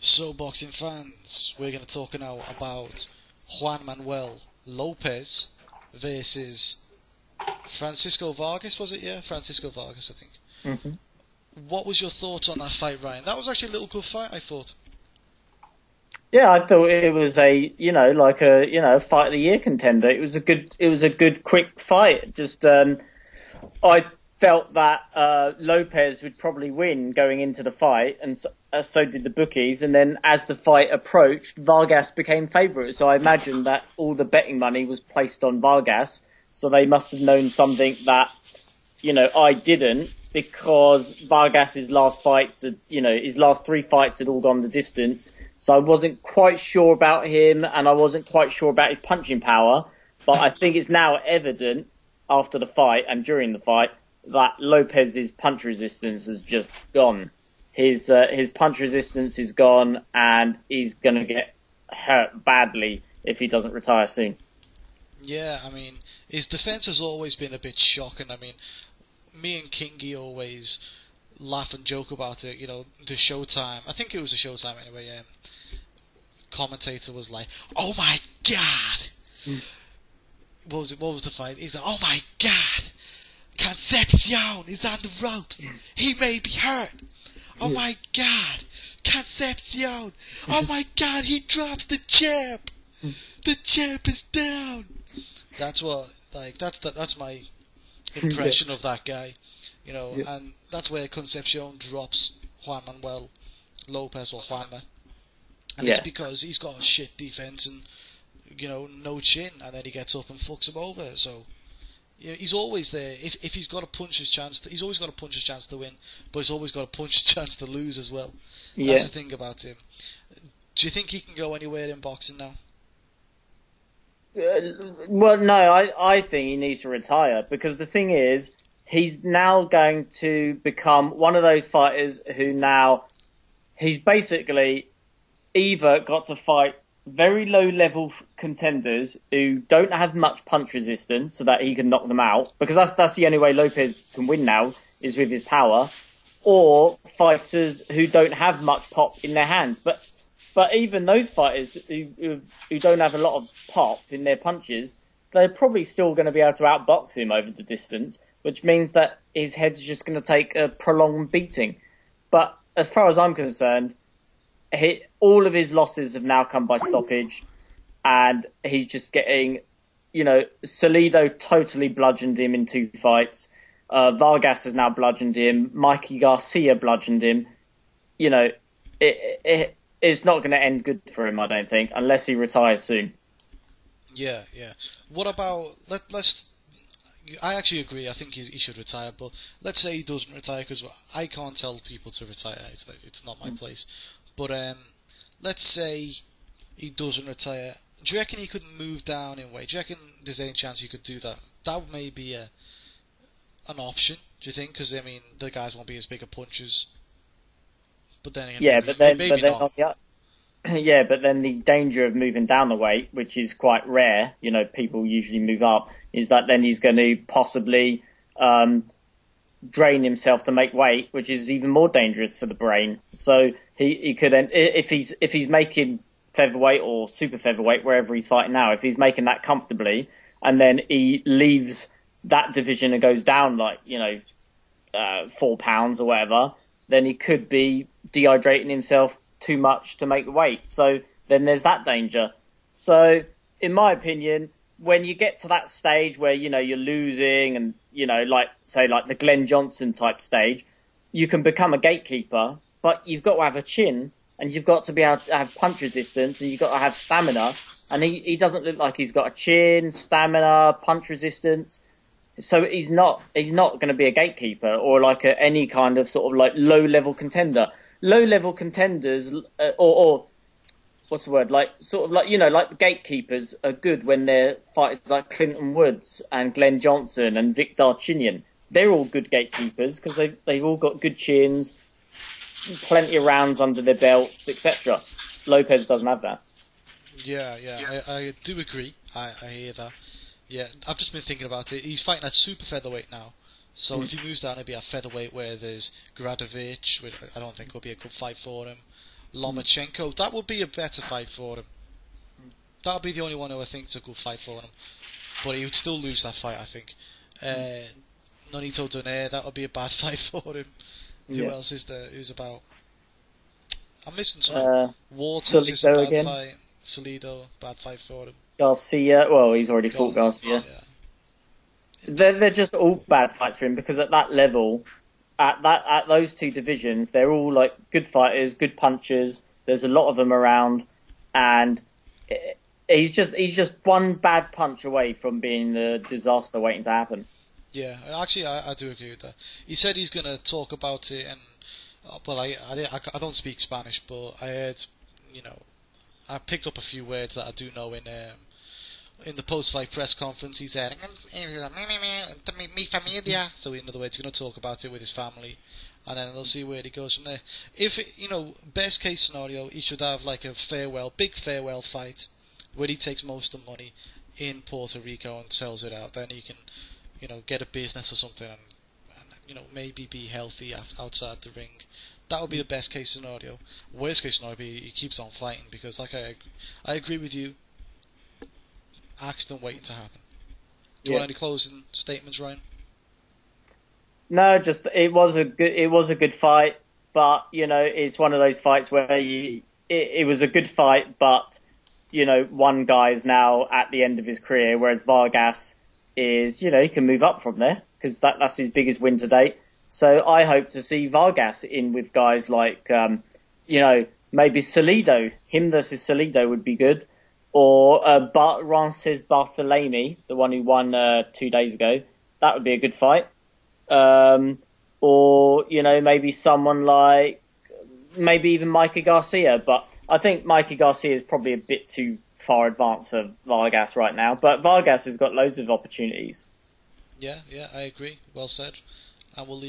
So, boxing fans, we're going to talk now about Juan Manuel Lopez versus Francisco Vargas, was it? Yeah, Francisco Vargas, I think. hmm What was your thoughts on that fight, Ryan? That was actually a little good fight, I thought. Yeah, I thought it was a fight of the year contender. It was a good quick fight. I felt that Lopez would probably win going into the fight, and so did the bookies. And then as the fight approached, Vargas became favourite. So I imagine that all the betting money was placed on Vargas. So they must have known something that I didn't, because Vargas's his last three fights had all gone the distance. So I wasn't quite sure about him, and I wasn't quite sure about his punching power. But I think it's now evident after the fight and during the fight that Lopez's punch resistance has just gone. His punch resistance is gone, and he's going to get hurt badly if he doesn't retire soon. Yeah, I mean, his defence has always been a bit shocking. I mean, me and Kingy always laugh and joke about it. The Showtime. I think it was a Showtime anyway. Commentator was like, "Oh my God!" What was it? What was the fight? He's like, "Oh my God! Concepcion is on the ropes. He may be hurt. Oh my God! Concepcion! Oh my God! He drops the champ. The champ is down." That's that's my impression of that guy. Yeah. And that's where Concepcion drops Juan Manuel Lopez or Juanma. And it's Yeah. because he's got a shit defense and no chin, and then he gets up and fucks him over. So he's always there. If he's got a puncher's chance, he's always got a puncher's chance to win, but he's always got a puncher's chance to lose as well. That's Yeah. the thing about him. Do you think he can go anywhere in boxing now? Well, no, I think he needs to retire, because the thing is, he's now going to become one of those fighters who now he's basically either got to fight very low level contenders who don't have much punch resistance so that he can knock them out, because that's the only way Lopez can win now, is with his power, or fighters who don't have much pop in their hands. But even those fighters who don't have a lot of pop in their punches, they're probably still going to be able to outbox him over the distance, which means that his head's just going to take a prolonged beating. But as far as I'm concerned, all of his losses have now come by stoppage, and he's just getting, Salido totally bludgeoned him in two fights. Vargas has now bludgeoned him. Mikey Garcia bludgeoned him. It's not going to end good for him, I don't think, unless he retires soon. Yeah, yeah. What about let's? I actually agree. I think he should retire, but let's say he doesn't retire, because I can't tell people to retire. It's not my place. But let's say he doesn't retire. Do you reckon he could move down in weight? Do you reckon there's any chance he could do that? That may be an option. Do you think? Because I mean, the guys won't be as big a punchers. But then again, Yeah, maybe not. Yeah, but then the danger of moving down the weight, which is quite rare, people usually move up, is that then he's going to possibly drain himself to make weight, which is even more dangerous for the brain. So he could, if he's making featherweight or super featherweight, wherever he's fighting now, if he's making that comfortably, and then he leaves that division and goes down 4 pounds or whatever, then he could be dehydrating himself too much to make the weight. So then there's that danger. So in my opinion, when you get to that stage where, you're losing and, like the Glenn Johnson type stage, you can become a gatekeeper, but you've got to have a chin, and you've got to be able to have punch resistance, and you've got to have stamina. And he doesn't look like he's got a chin, stamina, punch resistance. So he's not going to be a gatekeeper or any kind of sort of low level contender. Low level contenders, or what's the word? The gatekeepers are good when they're fighters like Clinton Woods and Glenn Johnson and Vic Darchinyan. They're all good gatekeepers because they've all got good chins, plenty of rounds under their belts, etc. Lopez doesn't have that. Yeah, I do agree. I hear that. Yeah, I've just been thinking about it. He's fighting at super featherweight now. So if he moves down, it'd be a featherweight where there's Gradovic, which I don't think will be a good fight for him. Lomachenko. That would be a better fight for him. That would be the only one who I think is a good fight for him. But he would still lose that fight, I think. Nonito Donaire, that would be a bad fight for him. Who else is there? Who's about? I'm missing some. Waters is a bad fight. Salido, bad fight for him. Garcia, well, he's already fought Garcia. They're just all bad fights for him because at that level, at those two divisions, they're all like good fighters, good punchers. There's a lot of them around, and he's just one bad punch away from being the disaster waiting to happen. Yeah, actually, I do agree with that. He said he's going to talk about it, and well, I don't speak Spanish, but I heard, I picked up a few words that I do know in the post-fight press conference. He said, "Mi familia," so in other words, he's going to talk about it with his family, and then they'll see where he goes from there. If best case scenario, he should have like a big farewell fight, where he takes most of the money in Puerto Rico and sells it out. Then he can, get a business or something, and maybe be healthy outside the ring. That would be the best case scenario. Worst case scenario would be he keeps on fighting, because like I agree with you. Accident waiting to happen. Do you want any closing statements, Ryan? No, just it was a good fight, but it's one of those fights where it was a good fight, but one guy is now at the end of his career, whereas Vargas is he can move up from there because that's his biggest win to date. So I hope to see Vargas in with guys like maybe Salido. Him versus Salido would be good. Or Rances Barthelemy, the one who won 2 days ago. That would be a good fight. Or maybe someone like maybe even Mikey Garcia. But I think Mikey Garcia is probably a bit too far advanced for Vargas right now. But Vargas has got loads of opportunities. Yeah, I agree. Well said. And we'll leave